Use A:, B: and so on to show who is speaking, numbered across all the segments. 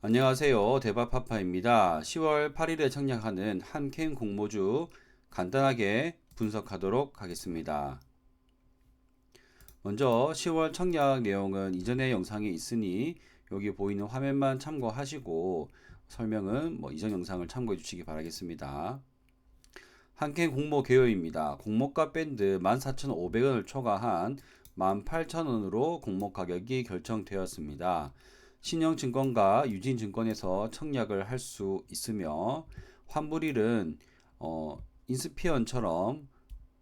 A: 안녕하세요. 대박파파입니다. 10월 8일에 청약하는 한캠 공모주 간단하게 분석하도록 하겠습니다. 먼저 10월 청약 내용은 이전의 영상에 있으니 여기 보이는 화면만 참고하시고 설명은 이전 영상을 참고해 주시기 바라겠습니다. 한캠 공모 개요입니다. 공모가 밴드 14,500원을 초과한 18,000원으로 공모 가격이 결정되었습니다. 신영증권과 유진증권에서 청약을 할 수 있으며 환불일은 인스피언처럼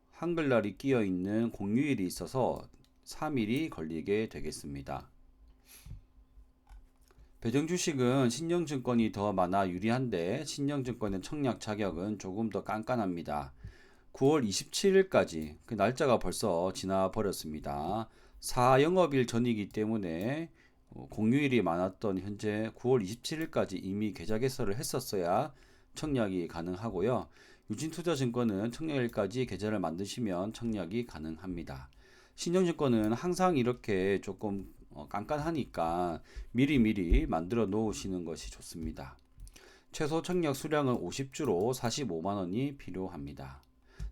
A: 한글날이 끼어 있는 공휴일이 있어서 3일이 걸리게 되겠습니다. 배정주식은 신영증권이 더 많아 유리한데 신영증권의 청약 자격은 조금 더 깐깐합니다. 9월 27일까지 그 날짜가 벌써 지나 버렸습니다. 4영업일 전이기 때문에 공휴일이 많았던 현재 9월 27일까지 이미 계좌 개설을 했었어야 청약이 가능하고요. 유진투자증권은 청약일까지 계좌를 만드시면 청약이 가능합니다. 신영증권은 항상 이렇게 조금 깐깐하니까 미리미리 만들어 놓으시는 것이 좋습니다. 최소 청약 수량은 50주로 45만원이 필요합니다.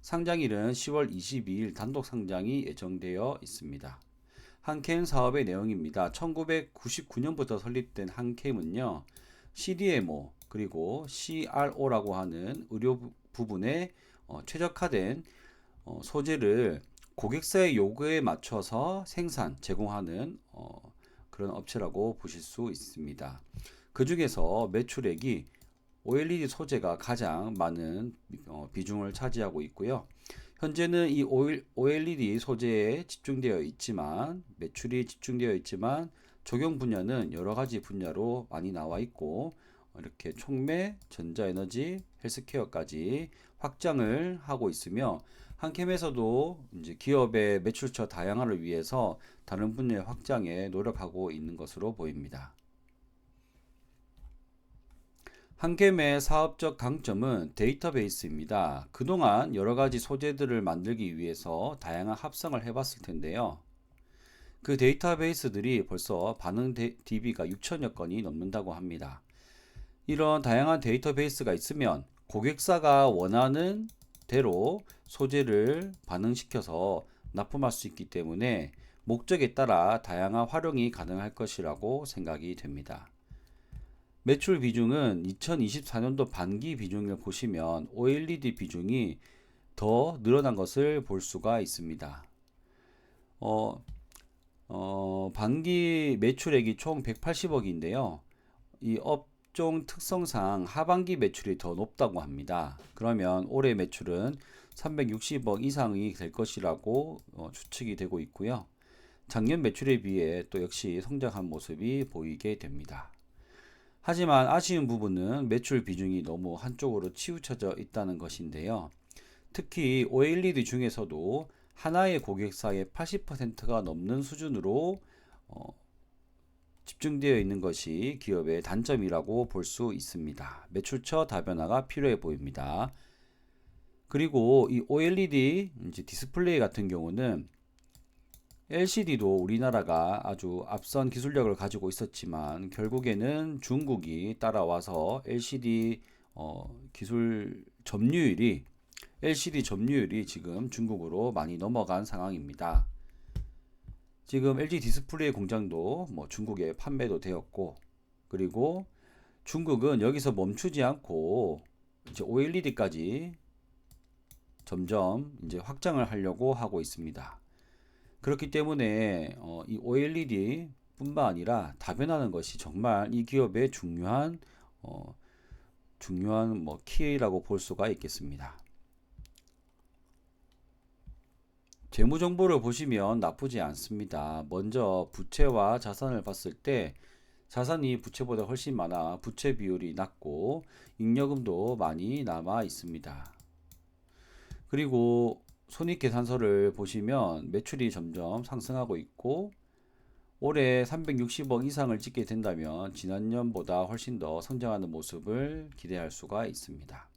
A: 상장일은 10월 22일 단독 상장이 예정되어 있습니다. 한캠 사업의 내용입니다. 1999년부터 설립된 한캠은요, CDMO 그리고 CRO라고 하는 의료 부분에 최적화된 소재를 고객사의 요구에 맞춰서 생산, 제공하는 그런 업체라고 보실 수 있습니다. 그 중에서 매출액이 OLED 소재가 가장 많은 비중을 차지하고 있고요. 현재는 이 OLED 소재에 집중되어 있지만 매출이 집중되어 있지만 적용 분야는 여러 가지 분야로 많이 나와 있고 이렇게 촉매, 전자에너지, 헬스케어까지 확장을 하고 있으며 한캠에서도 이제 기업의 매출처 다양화를 위해서 다른 분야의 확장에 노력하고 있는 것으로 보입니다. 한캠의 사업적 강점은 데이터베이스입니다. 그동안 여러 가지 소재들을 만들기 위해서 다양한 합성을 해봤을 텐데요. 그 데이터베이스들이 벌써 반응 DB가 6천여 건이 넘는다고 합니다. 이런 다양한 데이터베이스가 있으면 고객사가 원하는 대로 소재를 반응시켜서 납품할 수 있기 때문에 목적에 따라 다양한 활용이 가능할 것이라고 생각이 됩니다. 매출 비중은 2024년도 반기 비중을 보시면 OLED 비중이 더 늘어난 것을 볼 수가 있습니다. 반기 매출액이 총 180억인데요. 이 업종 특성상 하반기 매출이 더 높다고 합니다. 그러면 올해 매출은 360억 이상이 될 것이라고 추측이 되고 있고요. 작년 매출에 비해 또 역시 성장한 모습이 보이게 됩니다. 하지만 아쉬운 부분은 매출 비중이 너무 한쪽으로 치우쳐져 있다는 것인데요. 특히 OLED 중에서도 하나의 고객사의 80%가 넘는 수준으로 집중되어 있는 것이 기업의 단점이라고 볼 수 있습니다. 매출처 다변화가 필요해 보입니다. 그리고 이 OLED 이제 디스플레이 같은 경우는 LCD도 우리나라가 아주 앞선 기술력을 가지고 있었지만 결국에는 중국이 따라와서 LCD 기술 점유율이 LCD 점유율이 지금 중국으로 많이 넘어간 상황입니다. 지금 LG 디스플레이 공장도 중국에 판매도 되었고 그리고 중국은 여기서 멈추지 않고 이제 OLED까지 점점 이제 확장을 하려고 하고 있습니다. 그렇기 때문에 이 OLED 뿐만 아니라 다변하는 것이 정말 이 기업의 중요한 키라고 볼 수가 있겠습니다. 재무 정보를 보시면 나쁘지 않습니다. 먼저 부채와 자산을 봤을 때 자산이 부채보다 훨씬 많아 부채 비율이 낮고 잉여금도 많이 남아 있습니다. 그리고 손익계산서를 보시면 매출이 점점 상승하고 있고 올해 360억 이상을 찍게 된다면 지난년보다 훨씬 더 성장하는 모습을 기대할 수가 있습니다.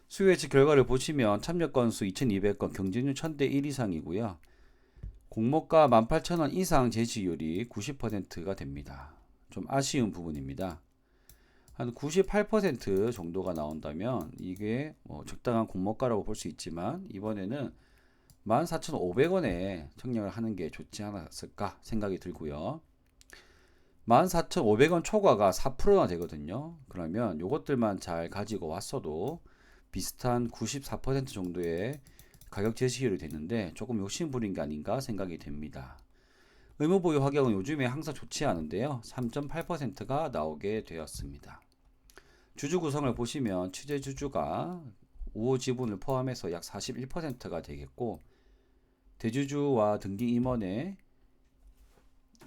A: 수요 예측 결과를 보시면 참여 건수 2200건, 경쟁률 1000대 1 이상이고요. 공모가 18,000원 이상 제시율이 90%가 됩니다. 좀 아쉬운 부분입니다. 한 98% 정도가 나온다면 이게 뭐 적당한 공모가라고 볼 수 있지만 이번에는 14,500원에 청약을 하는 게 좋지 않았을까 생각이 들고요. 14,500원 초과가 4%나 되거든요. 그러면 이것들만 잘 가지고 왔어도 비슷한 94% 정도의 가격 제시율이 되는데 조금 욕심 부린 게 아닌가 생각이 됩니다. 의무 보유 확약은 요즘에 항상 좋지 않은데요. 3.8%가 나오게 되었습니다. 주주 구성을 보시면 취재 주주가 우호 지분을 포함해서 약 41%가 되겠고, 대주주와 등기 임원의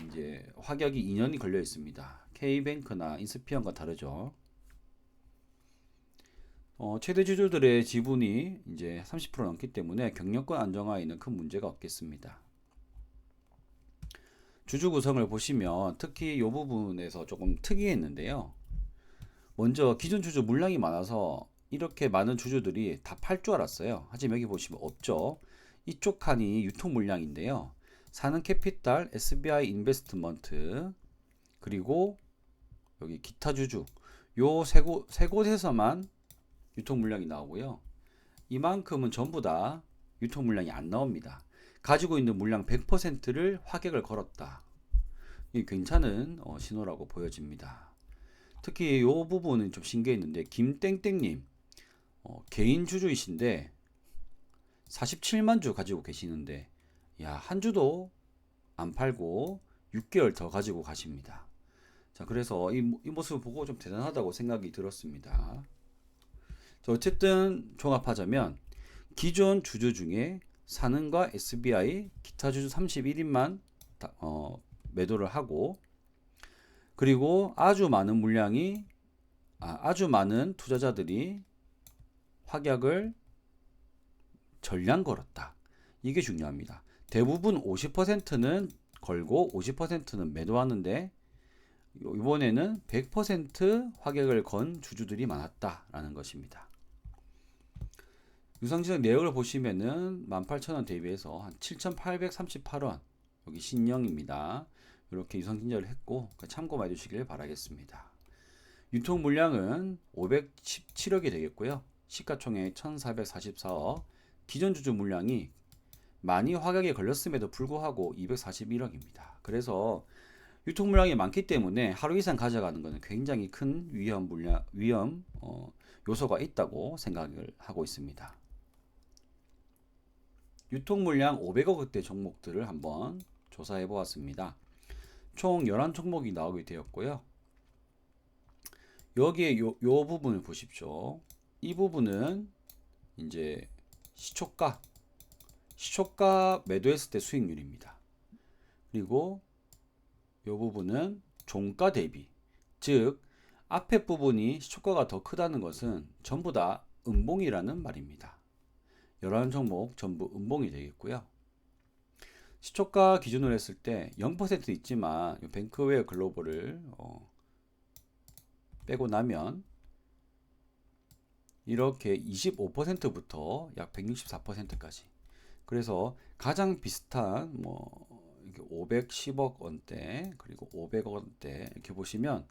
A: 이제 확약이 2년이 걸려 있습니다. K뱅크나 인스피언과 다르죠. 최대 주주들의 지분이 이제 30% 넘기 때문에 경영권 안정화에는 큰 문제가 없겠습니다. 주주 구성을 보시면 특히 이 부분에서 조금 특이했는데요. 먼저 기존 주주 물량이 많아서 이렇게 많은 주주들이 다 팔 줄 알았어요. 하지만 여기 보시면 없죠. 이쪽 칸이 유통 물량인데요. 사는캐피탈, SBI 인베스트먼트, 그리고 여기 기타 주주, 요 세 곳에서만 유통 물량이 나오고요. 이만큼은 전부 다 유통 물량이 안 나옵니다. 가지고 있는 물량 100%를 확약을 걸었다. 이게 괜찮은 신호라고 보여집니다. 특히 이 부분은 좀 신기했는데, 김땡땡님 개인 주주이신데 47만 주 가지고 계시는데, 야, 한 주도 안 팔고 6개월 더 가지고 가십니다. 자, 그래서 이 모습을 보고 좀 대단하다고 생각이 들었습니다. 자, 어쨌든 종합하자면 기존 주주 중에 산은과 SBI 기타 주주 31인만 매도를 하고, 그리고 아주 많은 투자자들이 확약을 전량 걸었다. 이게 중요합니다. 대부분 50%는 걸고 50%는 매도하는데, 이번에는 100% 확약을 건 주주들이 많았다라는 것입니다. 유상증자 내역을 보시면은 18,000원 대비해서 한 7,838원, 여기 신형입니다. 이렇게 유상증자를 했고 참고만 해주시길 바라겠습니다. 유통 물량은 517억이 되겠고요. 시가총액 1,444억, 기존 주주 물량이 많이 확약에 걸렸음에도 불구하고 241억입니다. 그래서 유통 물량이 많기 때문에 하루 이상 가져가는 것은 굉장히 큰 위험 요소가 있다고 생각을 하고 있습니다. 유통 물량 500억대 종목들을 한번 조사해 보았습니다. 총 11종목이 나오게 되었고요. 여기에 요 부분을 보십시오. 이 부분은 이제 시초가 매도했을 때 수익률입니다. 그리고 이 부분은 종가 대비, 즉 앞에 부분이 시초가가 더 크다는 것은 전부 다 음봉이라는 말입니다. 11종목 전부 음봉이 되겠고요. 시초가 기준으로 했을 때 0% 있지만 뱅크웨어 글로벌을 빼고 나면 이렇게 25%부터 약 164%까지, 그래서 가장 비슷한 510억 원대 그리고 500억 원대 이렇게 보시면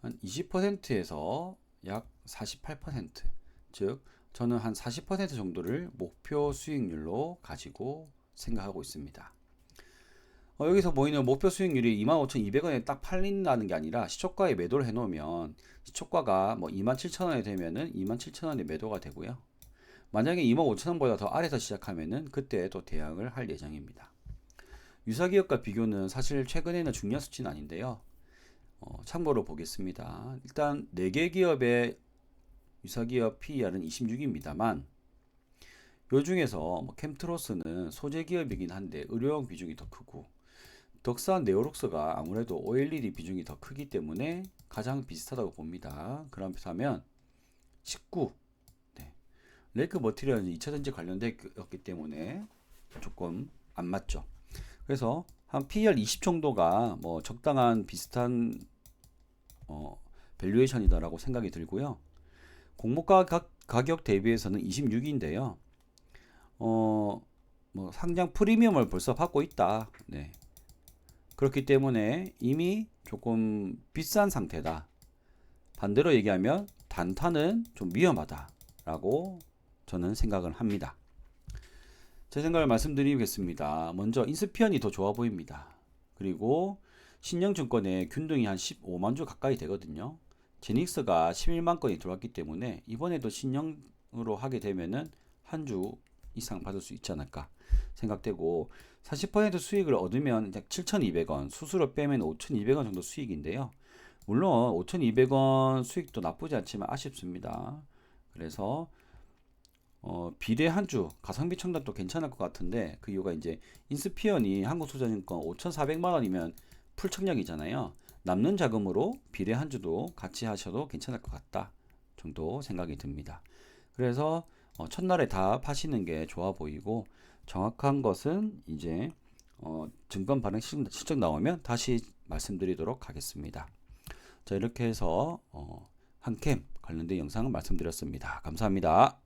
A: 한 20%에서 약 48%, 즉 저는 한 40% 정도를 목표 수익률로 가지고 생각하고 있습니다. 여기서 보이는 목표 수익률이 25,200원에 딱 팔린다는 게 아니라 시초가에 매도를 해 놓으면 시초가가 27,000원에 되면은 27,000원에 매도가 되고요. 만약에 25,000원보다 더 아래서 시작하면은 그때 또 대응을 할 예정입니다. 유사기업과 비교는 사실 최근에는 중요한 수치는 아닌데요. 참고로 보겠습니다. 일단 4개 기업의 유사기업 PER은 26입니다만 요 중에서 캠트로스는 소재 기업이긴 한데 의료용 비중이 더 크고, 덕산 네오록스가 아무래도 OLED 비중이 더 크기 때문에 가장 비슷하다고 봅니다. 그렇다면 19, 레이크 머티리얼은 2차전지 관련되었기 때문에 조금 안 맞죠. 그래서 한 PER 20 정도가 적당한 비슷한 밸류에이션이다라고 생각이 들고요. 공모가 가격 대비해서는 26인데요. 상장 프리미엄을 벌써 받고 있다. 네. 그렇기 때문에 이미 조금 비싼 상태다. 반대로 얘기하면 단타는 좀 위험하다라고 저는 생각을 합니다. 제 생각을 말씀드리겠습니다. 먼저 인스피언이 더 좋아 보입니다. 그리고 신영증권의 균등이 한 15만 주 가까이 되거든요. 제닉스가 11만 건이 들어왔기 때문에 이번에도 신영으로 하게 되면은 한 주 이상 받을 수 있지 않을까 생각되고, 40% 수익을 얻으면 약 7,200원, 수수료 빼면 5,200원 정도 수익인데요. 물론 5,200원 수익도 나쁘지 않지만 아쉽습니다. 그래서 비례 한 주 가성비 청단도 괜찮을 것 같은데, 그 이유가 이제 인스피언이 한국투자증권 5,400만 원이면 풀청약이잖아요. 남는 자금으로 비례 한 주도 같이 하셔도 괜찮을 것 같다 정도 생각이 듭니다. 그래서 첫날에 다 파시는 게 좋아 보이고, 정확한 것은 이제 증권 발행 실적 나오면 다시 말씀드리도록 하겠습니다. 자, 이렇게 해서 한캠 관련된 영상을 말씀드렸습니다. 감사합니다.